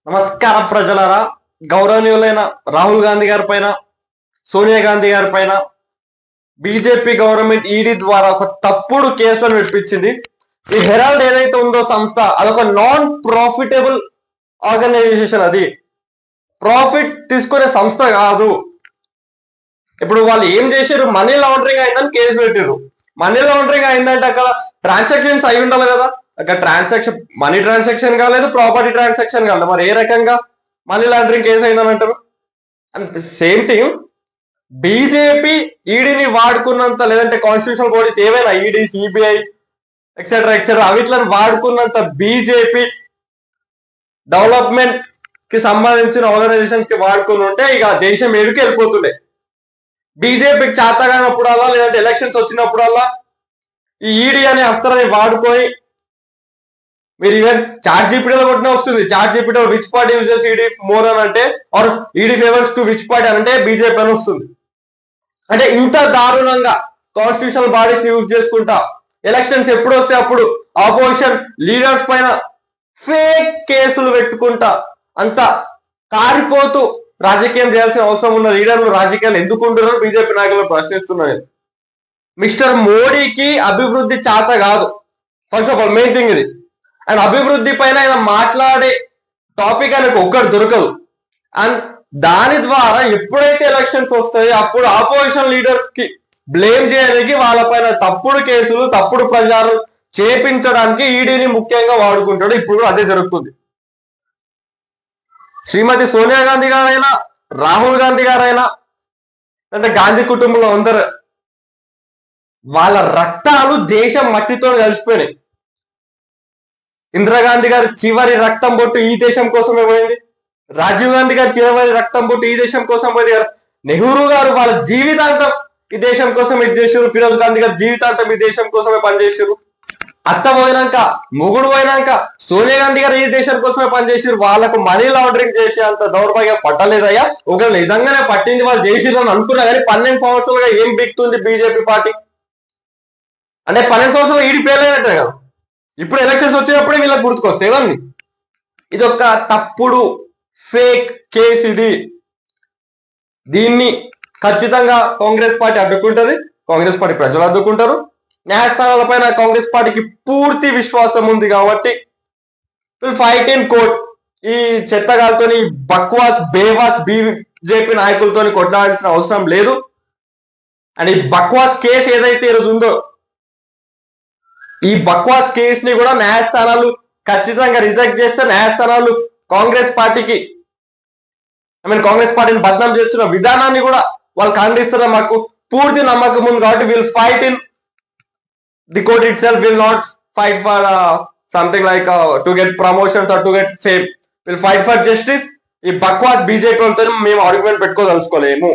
నమస్కారం ప్రజలారా. గౌరవనీయులైన రాహుల్ గాంధీ గారి పైన, సోనియా గాంధీ గారి పైన బీజేపీ గవర్నమెంట్ ఈడీ ద్వారా ఒక తప్పుడు కేసులను వినిపించింది. ఈ హెరాల్డ్ ఏదైతే ఉందో సంస్థ, అదొక నాన్ ప్రాఫిటబుల్ ఆర్గనైజేషన్. అది ప్రాఫిట్ తీసుకునే సంస్థ కాదు. ఇప్పుడు వాళ్ళు ఏం చేశారు? మనీ లాండరింగ్ అయిందని కేసు పెట్టారు. మనీ లాండరింగ్ అయిందంటే అక్కడ ట్రాన్సాక్షన్స్ అయి ఉండాలి కదా. అక్కడ ట్రాన్సాక్షన్, మనీ ట్రాన్సాక్షన్ కాలేదు, ప్రాపర్టీ ట్రాన్సాక్షన్ కాలేదు. మరి ఏ రకంగా మనీ లాండరింగ్ కేసు అయిందని అంటారు? అండ్ సేమ్ థింగ్, బీజేపీ ఈడీని వాడుకున్నంత, లేదంటే కాన్స్టిట్యూషనల్ బాడీస్ ఏవైనా ఈడీ, సిబిఐ ఎక్సెట్రా ఎక్సెట్రా అవిట్లను వాడుకున్నంత బీజేపీ డెవలప్మెంట్ కి సంబంధించిన ఆర్గనైజేషన్స్ కి వాడుకుని ఉంటే ఇక దేశం ఎదుకు వెళ్ళిపోతుండే. బీజేపీకి చేతగానప్పుడల్లా, లేదంటే ఎలక్షన్స్ వచ్చినప్పుడల్లా ఈ ఈడీ అనే అస్త్రాన్ని వాడుకొని, మీరు ఈవెన్ చాట్ జీపీటీలో కొట్టిన వస్తుంది, chat GPT which party uses ED more అని అంటే, or ED favours to which party అని అంటే బీజేపీ అని వస్తుంది. అంటే ఇంత దారుణంగా కాన్స్టిట్యూషనల్ బాడీస్ ని యూజ్ చేసుకుంటా ఎలక్షన్స్ ఎప్పుడు వస్తే అప్పుడు ఆపోజిషన్ లీడర్స్ పైన ఫేక్ కేసులు పెట్టుకుంటా అంత కారిపోతూ రాజకీయం చేయాల్సిన అవసరం ఉన్న లీడర్లు రాజకీయాలు ఎందుకు ఉంటున్నారో బీజేపీ నాయకులు ప్రశ్నిస్తున్నారు. మిస్టర్ మోడీకి అభివృద్ధి చేత కాదు, first of all main thing ఇది. అండ్ అభివృద్ధి పైన ఆయన మాట్లాడే టాపిక్ ఆయనకు ఒక్కటి దొరకదు. అండ్ దాని ద్వారా ఎప్పుడైతే ఎలక్షన్స్ వస్తాయో అప్పుడు ఆపోజిషన్ లీడర్స్ కి బ్లేమ్ చేయడానికి, వాళ్ళపైన తప్పుడు కేసులు, తప్పుడు ప్రచారం చేపించడానికి ఈడీని ముఖ్యంగా వాడుకుంటాడు. ఇప్పుడు అదే జరుగుతుంది. శ్రీమతి సోనియా గాంధీ గారైనా, రాహుల్ గాంధీ గారైనా, అంటే గాంధీ కుటుంబంలో అందరు, వాళ్ళ రక్తాలు దేశం మట్టితో కలిసిపోయినాయి. ఇందిరాగాంధీ గారి చివరి రక్తం బొట్టు ఈ దేశం కోసమే పోయింది. రాజీవ్ గాంధీ గారి చివరి రక్తం బొట్టు ఈ దేశం కోసం పోయింది. నెహ్రూ గారు వాళ్ళ జీవితాంతం ఈ దేశం కోసం ఇది చేశారు. ఫిరోజ్ గాంధీ గారు జీవితాంతం ఈ దేశం కోసమే పనిచేశారు. అత్త పోయినాక, మొగుడు పోయినాక సోనియా గాంధీ గారు ఈ దేశం కోసమే పనిచేసారు. వాళ్ళకు మనీ లాండరింగ్ చేసే అంత దౌర్భాగ్యం పట్టలేదయ్యా. ఒకవేళ నిజంగానే పట్టింది, వాళ్ళు చేసిరు అని అనుకున్నా కానీ 12 సంవత్సరాలుగా ఏం బిక్తుంది బీజేపీ పార్టీ? అంటే 12 సంవత్సరాలు ఈడీ పేర్లేనట్టే కదా. ఇప్పుడు ఎలక్షన్స్ వచ్చినప్పుడే వీళ్ళకి గుర్తుకొస్తాయి ఇవన్నీ. ఇది ఒక తప్పుడు ఫేక్ కేసు. దీన్ని ఖచ్చితంగా కాంగ్రెస్ పార్టీ అడ్డుకుంటది, కాంగ్రెస్ పార్టీ ప్రజలు అడ్డుకుంటారు. న్యాయస్థానాల పైన కాంగ్రెస్ పార్టీకి పూర్తి విశ్వాసం ఉంది కాబట్టి విల్ ఫైట్ ఇన్ కోర్ట్. ఈ చెత్తగాలతో, బక్వాస్ బేవాస్ బీజేపీ నాయకులతో కొట్లాడాల్సిన అవసరం లేదు. అండ్ ఈ బక్వాస్ కేసు ఏదైతే ఈరోజు ఉందో, ఈ బక్వాస్ కేసు ని కూడా న్యాయస్థానాలు ఖచ్చితంగా రిజెక్ట్ చేస్తే, న్యాయస్థానాలు కాంగ్రెస్ పార్టీకి, కాంగ్రెస్ పార్టీని బద్నాం చేస్తున్న విధానాన్ని కూడా వాళ్ళు ఖండిస్తున్న మాకు పూర్తి నమ్మకం ఉంది. కాబట్టి will fight in the court itself, will not fight for something like to get promotions or to get fame. Will fight for justice. ఈ బక్వాస్ బీజేపీ వాళ్ళతో మేము ఆర్గ్యుమెంట్ పెట్టుకోదలుచుకోలేము.